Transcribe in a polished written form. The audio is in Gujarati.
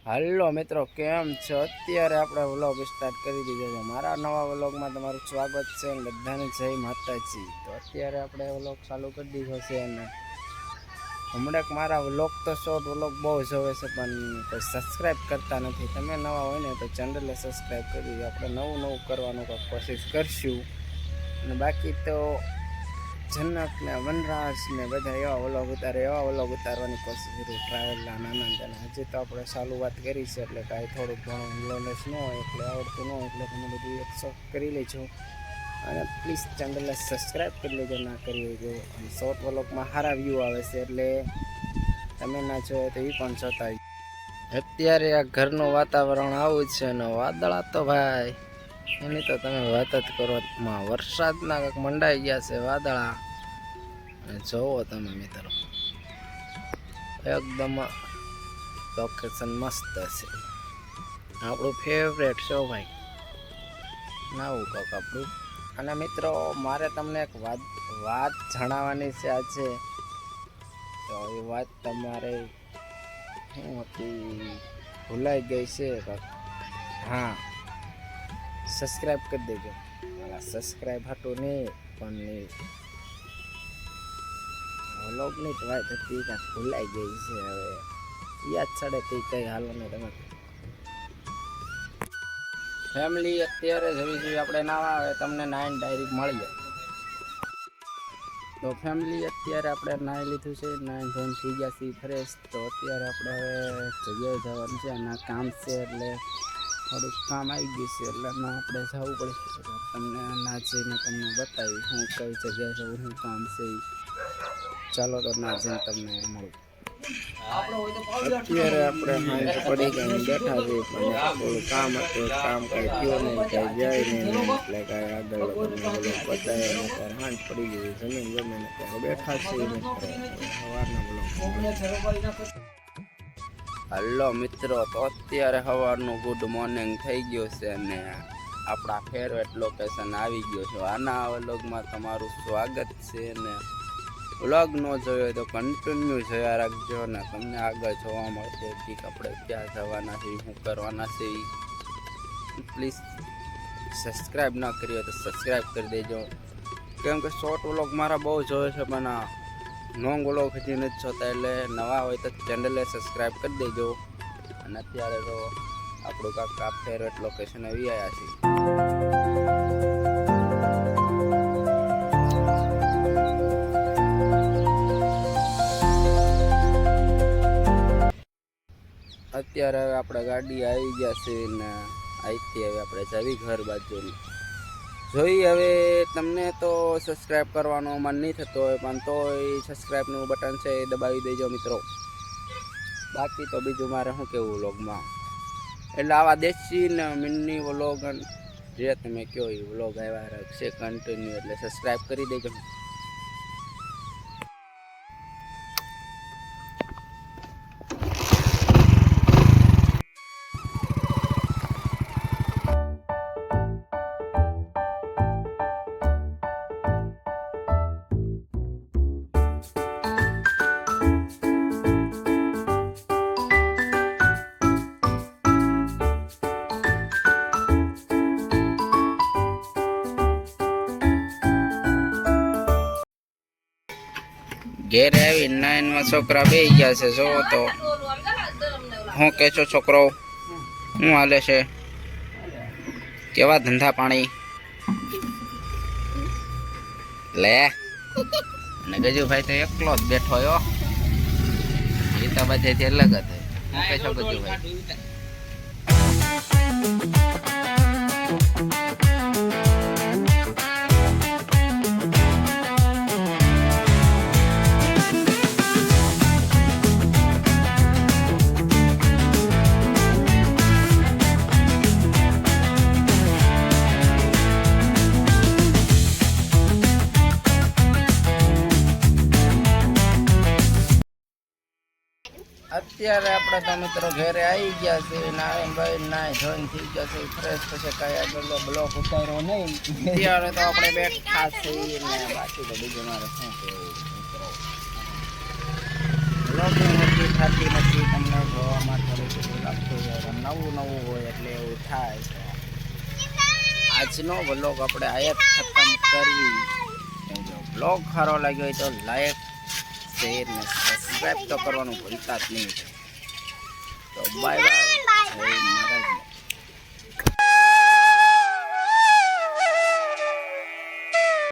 હાલો મિત્રો, કેમ છો? અત્યારે આપણે વ્લોગ સ્ટાર્ટ કરી દીધો છે. મારા નવા વ્લોગમાં તમારું સ્વાગત છે અને બધાને જય માતાજી. તો અત્યારે આપણે વ્લોગ ચાલુ કરી દીધો છે અને હમણાં મારા વ્લોગ તો શોર્ટ વ્લોગ બહુ જોવે છે પણ કોઈ સબસ્ક્રાઈબ કરતા નથી. તમે નવા હોય ને તો ચેનલને સબસ્ક્રાઈબ કરી દીધો. આપણે નવું કરવાનું કંઈક કોશિશ કરશું. અને બાકી તો જનક ને વનરાજ ને બધા એવા વ્લોગ ઉતારવાની કોશિશ કરી. ટ્રાવેલના નાના હજી તો આપણે ચાલુ વાત કરી છે એટલે કાંઈ થોડુંક ઘણું નોલેજ ન હોય એટલે આવડતું ન હોય એટલે તમે બધું એક શોખ કરી લેજો અને પ્લીઝ ચેનલને સબસ્ક્રાઈબ કરી લેજો ના કરી લેજો. અને શોર્ટ વ્લોગમાં સારા વ્યૂ આવે છે એટલે તમે ના જોયો તો એ પણ જોતા. અત્યારે આ ઘરનું વાતાવરણ આવું છે ને વાદળા તો ભાઈ એની તો તમે વાત જ કરો. વરસાદના કંઈક મંડાઈ ગયા છે વાદળા. અને જોવો તમે મિત્રો, એકદમ લોકેશન મસ્ત છે. આપણું ફેવરેટ શો ભાઈ નવું કંઈક આપણું. અને મિત્રો, મારે તમને એક વાત જણાવવાની છે આજે. તો એ વાત તમારે શું હતી ભૂલાઈ ગઈ છે. હા, સબસ્ક્રાઈબ કરી દેજો. સબસ્ક્રાઈબ હતું નહીં પણ વ્લોગની જ વાત હતી, કાંઈક ભૂલાઈ ગઈ છે. હવે યાદ ચડે તે કંઈ હાલો નહીં. તમે ફેમિલી અત્યારે જોઈ આપણે નાવા આવે તમને 9 ડાયરેક્ટ મળી જાય. તો ફેમિલી અત્યારે આપણે નાહી લીધું છે, 9 ધોઈને થઈ ગયા છે ફ્રેશ. તો અત્યારે આપણે હવે જગ્યાએ જવાનું છે અને કામ છે એટલે થોડુંક કામ આવી ગયું છે એટલે આપણે જવું પડશે. તમને ના જઈને તમને બતાવી હું કઈ જગ્યાએ જવું, શું કામ છે. ચાલો તો ના જઈને તમને મળું. અત્યારે આપણે પડી ગઈ બેઠા છીએ પણ થોડું કામ હતું, કામ કાંઈ થયું નહીં, કાંઈ જાય નહીં એટલે કાંઈ આગળ બતાવે ને ત્યારે હાંજ પડી ગઈ. જમીન જમીને ત્યારે બેઠા છીએ સવારના બ્લોગ. હલો મિત્રો, તો અત્યારે સવારનું ગુડ મોર્નિંગ થઈ ગયું છે અને આપણા ફેવરેટ લોકેશન આવી ગયો છે. આના વ્લોગમાં તમારું સ્વાગત છે. ને વ્લોગ ન જોયો તો કન્ટિન્યુ જોયા રાખજો ને તમને આગળ જોવા મળશે કે આપણે ક્યાં જવાના છે, શું કરવાના છે. પ્લીઝ સબસ્ક્રાઈબ ના કરી હોય તો સબસ્ક્રાઈબ કરી દેજો. કેમ કે શોર્ટ વ્લોગ મારા બહુ જોવે છે પણ લોંગ વ્લોગ હજી નથી જોતા. એટલે નવા હોય તો ચેનલને સબસ્ક્રાઈબ કરી દેજો. અને અત્યારે તો આપણું કાંક ફેવરેટ લોકેશન આવી આવ્યા છે. અત્યારે હવે આપણે ગાડી આવી ગયા છે ને અહીંથી હવે આપણે જાવી ઘર બાજુ. જોઈ હવે તમને તો સબસ્ક્રાઈબ કરવાનો મન નહીં થતો હોય પણ તોય સબસ્ક્રાઈબનું બટન છે એ દબાવી દેજો મિત્રો. બાકી તો બીજું મારે શું કહેવું વ્લોગમાં. એટલે આવા દેશી ને મિની વ્લોગ જે તમે કહો એ વ્લોગ આવ્યા છે કન્ટિન્યુ, એટલે સબસ્ક્રાઈબ કરી દેજો. ઘેરે આવી 9માં છોકરા બેસી ગયા છે. જોવો તો શું કહે છો છોકરો, શું હાલે છે, કેવા ધંધા પાણી લે. અને ગજુભાઈ તો એકલો જ બેઠો યો, એ તો બધેથી અલગ જ. શું કહે છો ગજુભાઈ? અત્યારે આપણે તો મિત્રો ઘરે આવી ગયા છે. નારાયણભાઈ નાય જોઈને થઈ ગયા છે ફ્રેશ. પછી કાંઈ આગળ બ્લોક ઉતાર્યો નહીં. અત્યારે તો આપણે બેઠા છીએ ને બાકી તો બીજું મારે શું કહેવું મિત્રો. બ્લોગિંગ થતી નથી તમને જોવામાં થોડું લાગતું નવું હોય એટલે એવું થાય. આજનો વ્લોગ આપણે આયાત ખતમ કરવી. વ્લોગ સારો લાગ્યો હોય તો લાઈક શેર ને સબસ્ક્રાઈબ તો કરવાનું ભૂલતા જ નહીં. તો બાય બાય.